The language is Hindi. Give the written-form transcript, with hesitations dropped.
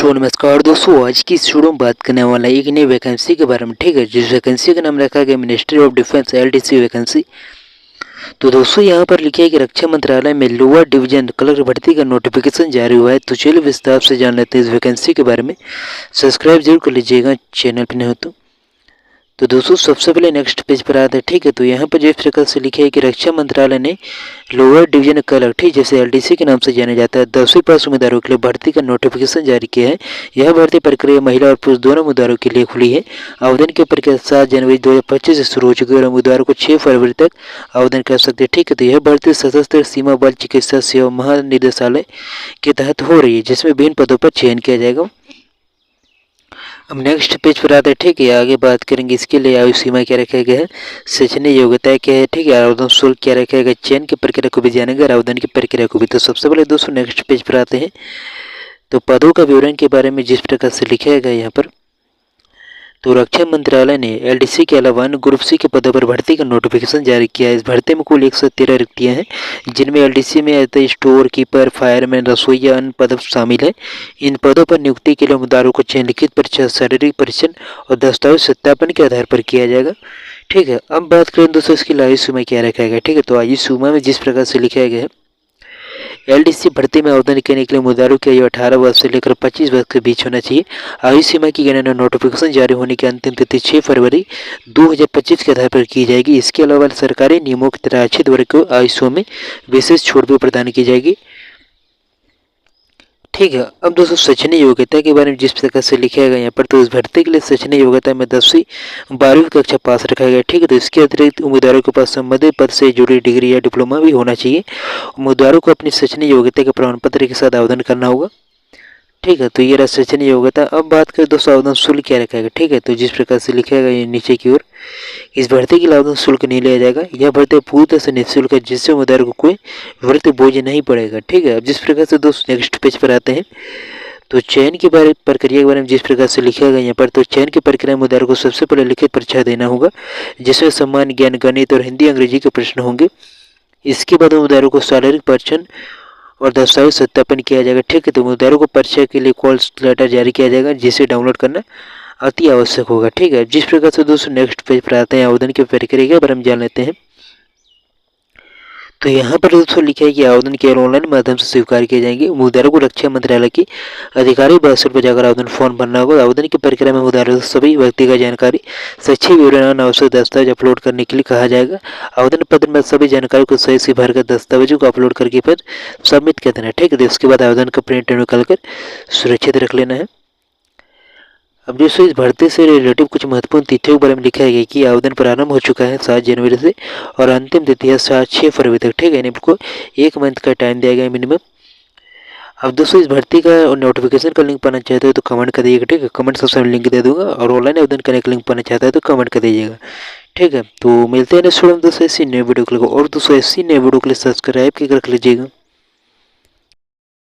सो नमस्कार दोस्तों, आज की इस वीडियो में बात करने वाला एक नई वैकेंसी के बारे में। ठीक है, जिस वैकेंसी का नाम रखा गया ministry of defence LDC vacancy. तो दोस्तों यहाँ पर लिखा है कि रक्षा मंत्रालय में लोअर डिवीजन क्लर्क भर्ती का नोटिफिकेशन जारी हुआ है। तो चलिए विस्तार से जान लेते हैं इस वैकेंसी के बारे में। सब्सक्राइब जरूर कर लीजिएगा चैनल पर नहीं हो तो दोस्तों सबसे पहले नेक्स्ट पेज पर आते हैं। ठीक है, तो यहाँ पर जिस प्रकार से लिखा है कि रक्षा मंत्रालय ने लोअर डिवीजन क्लर्क, ठीक जैसे एलडीसी के नाम से जाना जाता है, 10वीं पास उम्मीदवारों के लिए भर्ती का नोटिफिकेशन जारी किया है। यह भर्ती प्रक्रिया महिला और पुरुष दोनों उम्मीदवारों के लिए खुली है। आवेदन की प्रक्रिया 7 जनवरी 2025 से शुरू हो चुकी है और उम्मीदवारों को 6 फरवरी तक आवेदन कर सकते हैं। ठीक है, तो यह भर्ती सशस्त्र सीमा बल चिकित्सा सेवा महानिदेशालय के तहत हो रही है, जिसमें विभिन्न पदों पर चयन किया जाएगा। अब नेक्स्ट पेज पर आते हैं। ठीक है, आगे बात करेंगे इसके लिए आयु सीमा क्या रखा गया है, शैक्षणिक योग्यता क्या है, ठीक है, आवेदन शुल्क क्या रखा गया, चयन की प्रक्रिया को भी जानेंगे और आवेदन की प्रक्रिया को भी। तो सबसे पहले दोस्तों नेक्स्ट पेज पर आते हैं। तो पदों का विवरण के बारे में जिस प्रकार से लिखा गया यहाँ पर, तो रक्षा मंत्रालय ने एलडीसी के अलावा अन्य ग्रुप सी के पदों पर भर्ती का नोटिफिकेशन जारी किया है। इस भर्ती में कुल 113 रिक्तियां हैं, जिनमें एलडीसी में स्टोर कीपर, फायरमैन, रसोईया अन्य पद शामिल हैं। इन पदों पर नियुक्ति के लिए उम्मीदवारों को चयन, लिखित परीक्षा, शारीरिक परीक्षण और दस्तावेज सत्यापन के आधार पर किया जाएगा। ठीक है, अब बात करें दोस्तों इसकी आयु सीमा क्या रखा गया। ठीक है, तो आयु सीमा में जिस प्रकार से लिखा गया है, एलडीसी भर्ती में आवेदन करने के लिए उम्मीदवारों की आयु 18 वर्ष से लेकर 25 वर्ष के बीच होना चाहिए। आयु सीमा की गणना नोटिफिकेशन जारी होने की अंतिम तिथि 6 फरवरी 2025 के आधार पर की जाएगी। इसके अलावा सरकारी नियमों की तरह आरक्षित वर्ग को आयु में विशेष छूट भी प्रदान की जाएगी। ठीक है, अब दोस्तों शैक्षणिक योग्यता के बारे में जिस प्रकार से लिखा गया यहाँ पर, तो इस भर्ती के लिए शैक्षणिक योग्यता में 10वीं 12वीं कक्षा पास रखा गया। ठीक है, तो इसके अतिरिक्त उम्मीदवारों के पास संबंधित पद से जुड़ी डिग्री या डिप्लोमा भी होना चाहिए। उम्मीदवारों को अपनी शैक्षणिक योग्यता के प्रमाण पत्र के साथ आवेदन करना होगा। ठीक है, तो ये रहा शैक्षणिक योग्यता। अब बात करें दोस्तों आवेदन शुल्क क्या रखा गया। ठीक है, तो जिस प्रकार से लिखा गया ये नीचे की ओर, इस भर्ती के लिए आवेदन शुल्क नहीं लिया जाएगा। यह भर्ती पूरी तरह से निःशुल्क है, जिससे उम्मीदवार को कोई भर्ती बोझ नहीं पड़ेगा। ठीक है, अब जिस प्रकार से दोस्तों नेक्स्ट पेज पर आते हैं। तो चयन की प्रक्रिया के बारे में जिस प्रकार से लिखा गया यहाँ पर, तो चयन की प्रक्रिया में उम्मीदवार को सबसे पहले लिखित परीक्षा देना होगा, जिसमें सामान्य ज्ञान, गणित और हिंदी अंग्रेजी के प्रश्न होंगे। इसके बाद उम्मीदवारों को शारीरिक परीक्षण और दस्तावेज सत्यापन किया जाएगा। ठीक है, तो उम्मीदवारों को परीक्षा के लिए कॉल लेटर जारी किया जाएगा, जिसे डाउनलोड करना अति आवश्यक होगा। ठीक है, जिस प्रकार से दोस्तों नेक्स्ट पेज पर आते हैं, आवेदन की प्रक्रिया के बारे में जान लेते हैं। तो यहाँ पर दोस्तों लिखा है कि आवेदन केवल ऑनलाइन माध्यम से स्वीकार किए जाएंगे। उम्मीदवारों को रक्षा मंत्रालय की अधिकारी वेबसाइट पर जाकर आवेदन फॉर्म भरना होगा। आवेदन की प्रक्रिया में उम्मीदवारों से सभी व्यक्तिगत जानकारी, शैक्षिक विवरण, आवश्यक दस्तावेज अपलोड करने के लिए कहा जाएगा। आवेदन पत्र में सभी जानकारी को सही से भरकर दस्तावेजों को अपलोड करके फिर सबमिट कर देना। ठीक है, उसके बाद आवेदन का प्रिंट निकाल कर सुरक्षित रख लेना है। अब दोस्तों इस भर्ती से रिलेटिव कुछ महत्वपूर्ण तिथियों के बारे में लिखा है कि आवेदन प्रारंभ हो चुका है 7 जनवरी से और अंतिम तिथि है 6 फरवरी तक। ठीक है, यानी आपको 1 मंथ का टाइम दिया गया मिनिमम। अब दोस्तों इस भर्ती का नोटिफिकेशन का लिंक पाना चाहते हो तो कमेंट कर दीजिएगा। ठीक है, कमेंट सेक्शन में लिंक दे दूंगा और ऑनलाइन आवेदन करने का लिंक पाना चाहता है तो कमेंट कर दीजिएगा। ठीक है, तो मिलते हैं नेक्स्ट वीडियो में दोस्तों ऐसी नई वीडियो के लिए। और दोस्तों ऐसी नई वीडियो के लिए सब्सक्राइब करके रख लीजिएगा।